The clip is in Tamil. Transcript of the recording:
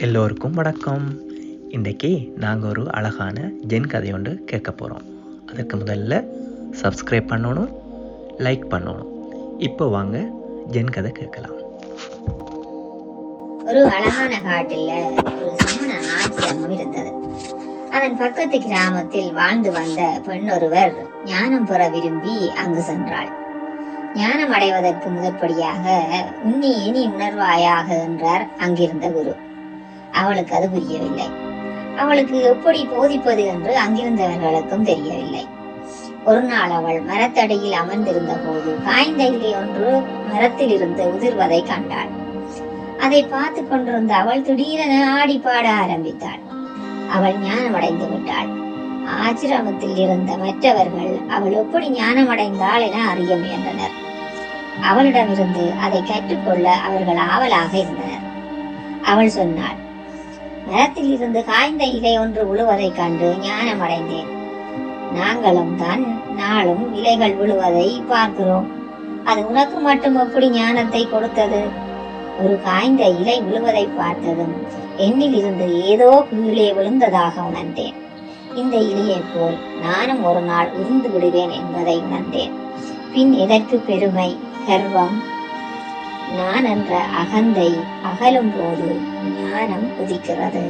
எல்லோருக்கும் வணக்கம். இன்றைக்கி நாங்கள் ஒரு அழகான ஜென் கதை ஒன்று கேட்க போகிறோம். அதுக்கு முதல்ல சப்ஸ்கிரைப் பண்ணணும், லைக் பண்ணணும். இப்போ வாங்க ஜென் கதை கேட்கலாம். ஒரு அழகான காட்டில் ஒரு சமண ஆசிரமம் இருந்தது. அதன் பக்கத்து கிராமத்தில் வாழ்ந்து வந்த பெண் ஒருவர் ஞானம் பெற விரும்பி அங்கு சென்றாள். ஞானம் அடைவதற்கு முதற்படியாக உன்னியே நீ உணர்வாயாக என்றார் அங்கிருந்த குரு. அவளுக்கு அது புரியவில்லை. அவளுக்கு எப்படி போதிப்பது என்று அங்கிருந்தவர்களுக்கும் தெரியவில்லை. ஒரு நாள் அவள் மரத்தடியில் அமர்ந்திருந்த போது காய்ந்த இலை ஒன்று மரத்தில் இருந்து உதிர்வதை கண்டாள். அதை பார்த்து கொண்டிருந்த அவள் திடீரென ஆடி பாட ஆரம்பித்தாள். அவள் ஞானமடைந்து விட்டாள். ஆசிரமத்தில் இருந்த மற்றவர்கள் அவள் எப்படி ஞானமடைந்தாள் என அறிய முயன்றனர். அவளிடமிருந்து அதை கற்றுக்கொள்ள அவர்கள் ஆவலாக இருந்தனர். அவள் சொன்னாள், மரத்தில் இருந்து காய்ந்த இலை ஒன்று விழுவதை கண்டு ஞானமடைந்தேன். நாங்களும் தான் நாளும் இலைகள் விழுவதை பார்க்கிறோம். அது உனக்கு மட்டும் எப்படி ஞானத்தை கொடுத்தது? ஒரு காய்ந்த இலை விழுவதை பார்த்ததும் என்னில் இருந்து ஏதோ கீழே விழுந்ததாக உணர்ந்தேன். இந்த இலையை போல் நானும் ஒரு நாள் உருந்து விடுவேன் என்பதை உணர்ந்தேன். பின் எதற்கு பெருமை, கர்வம்? நான் என்ற அகந்தை அகலும் போது ஞானம் உதிக்கிறது.